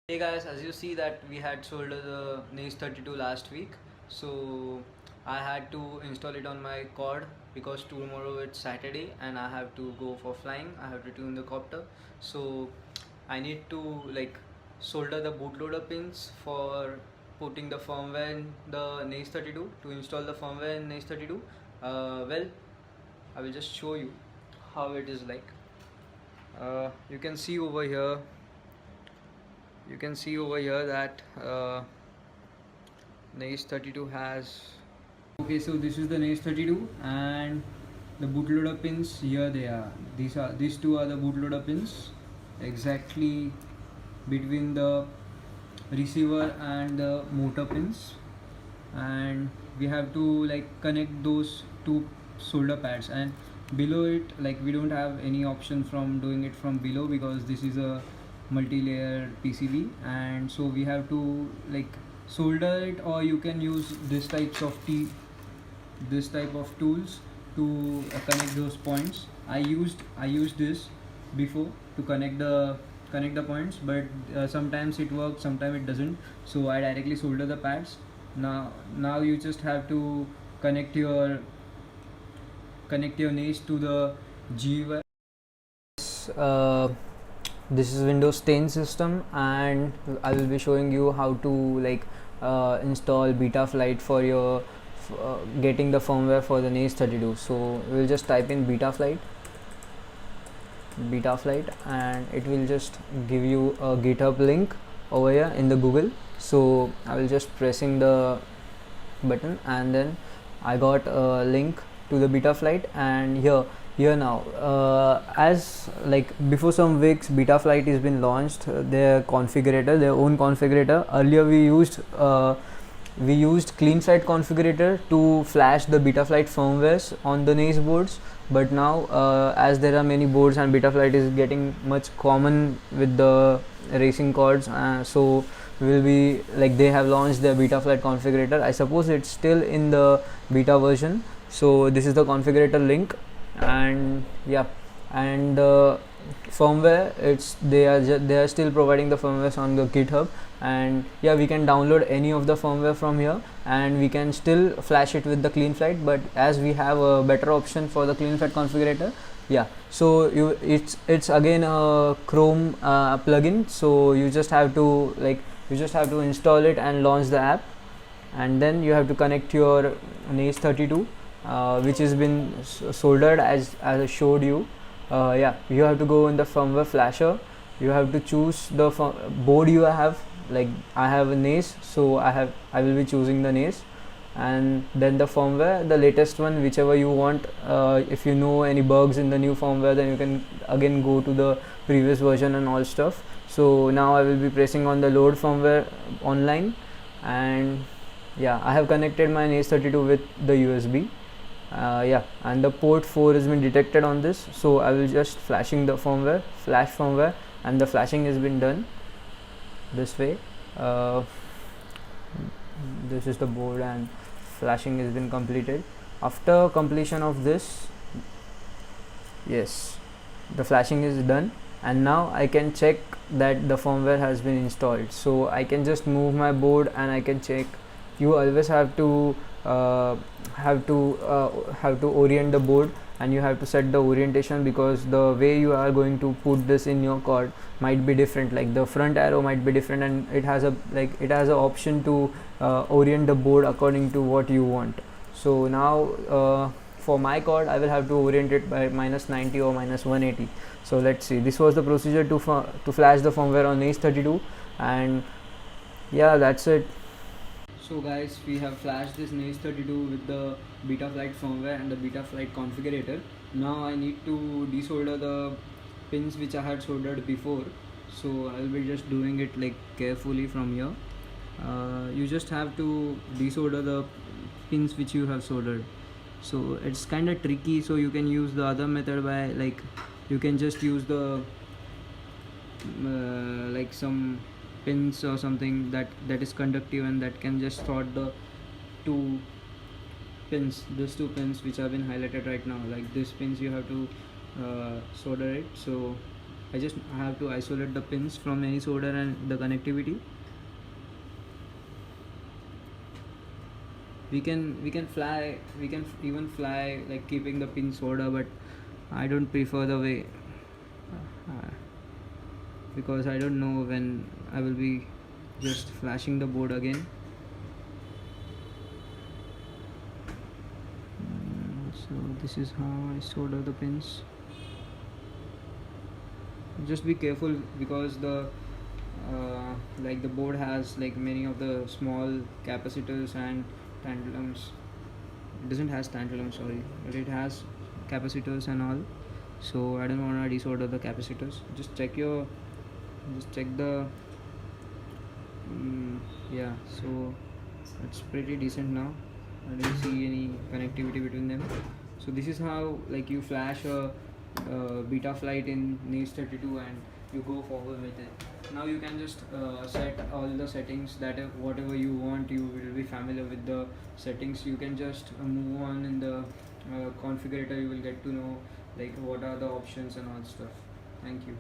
Hey guys, as you see that we had sold the NACE 32 last week, so I had to install it on my quad because tomorrow it's Saturday and I have to go for flying. I have to tune the copter, so I need to solder the bootloader pins for putting the firmware in the NACE 32 to install the firmware in NACE 32. Well, I will just show you how it is like. You can see over here that NACE 32 has. Okay, so this is the NACE 32 and the bootloader pins here they are. These two are the bootloader pins exactly between the receiver and the motor pins, and we have to connect those two solder pads, and below it we don't have any option from doing it from below because this is a multi-layer PCB, and so we have to solder it, or you can use this type of tools to connect those points. I used this before to connect the points, but sometimes it works, sometimes it doesn't, so I directly solder the pads. Now you just have to connect your NACE to the GUI. uh, this is Windows 10 system, and I will be showing you how to install Betaflight for your getting the firmware for the NACE 32. So we'll just type in Betaflight, and it will just give you a GitHub link over here in the Google. So I will just pressing the button, and then I got a link to the Betaflight, and here now, as before some weeks Betaflight has been launched, their own configurator. Earlier we used CleanSight configurator to flash the Betaflight firmwares on the NACE boards, but now as there are many boards and Betaflight is getting much common with the racing cards, so will be they have launched their Betaflight configurator. I suppose it's still in the beta version, so this is the configurator link, and and firmware, they are still providing the firmwares on the GitHub, and we can download any of the firmware from here and we can still flash it with the CleanFlight, but as we have a better option for the CleanFlight configurator, so it's again a Chrome plugin, so you just have to install it and launch the app, and then you have to connect your NACE 32 which has been soldered as I showed you. You have to go in the firmware flasher. You have to choose the board you have. I have a NACE, so I will be choosing the NACE, and then the firmware, the latest one, whichever you want. If you know any bugs in the new firmware, then you can again go to the previous version and all stuff. So now I will be pressing on the load firmware online, and I have connected my NACE 32 with the USB. And the port 4 has been detected on this, so I will just flash firmware, and the flashing has been done this way. This is the board and flashing has been completed. After completion of this, yes, the flashing is done, and now I can check that the firmware has been installed, so I can just move my board and I can check. You always have to orient the board, and you have to set the orientation, because the way you are going to put this in your card might be different, like the front arrow might be different, and it has a option to orient the board according to what you want. So now for my card I will have to orient it by -90 or -180. So let's see, this was the procedure to flash the firmware on NACE 32, and that's it. So guys, we have flashed this NACE 32 with the Betaflight firmware and the Betaflight configurator. Now I need to desolder the pins which I had soldered before, so I will be just doing it carefully from here. You just have to desolder the pins which you have soldered, so it's kind of tricky, so you can use the other method by you can just use the some pins or something that is conductive and that can just sort the two these two pins which have been highlighted right now, like this pins you have to solder it. So I just have to isolate the pins from any solder and the connectivity. We can fly, we can even fly like keeping the pin solder, but I don't prefer the way, uh, because I don't know when I will be just flashing the board again. So this is how I solder the pins. Just be careful because the like the board has like many of the small capacitors and tantalums. It doesn't has tantalum, sorry, but it has capacitors and all. So I don't want to desolder the capacitors. Just check the yeah. So it's pretty decent now. I don't see any connectivity between them. So this is how like you flash a beta flight in NACE 32 and you go forward with it. Now you can just set all the settings that whatever you want. You will be familiar with the settings. You can just move on in the configurator. You will get to know like what are the options and all stuff. Thank you.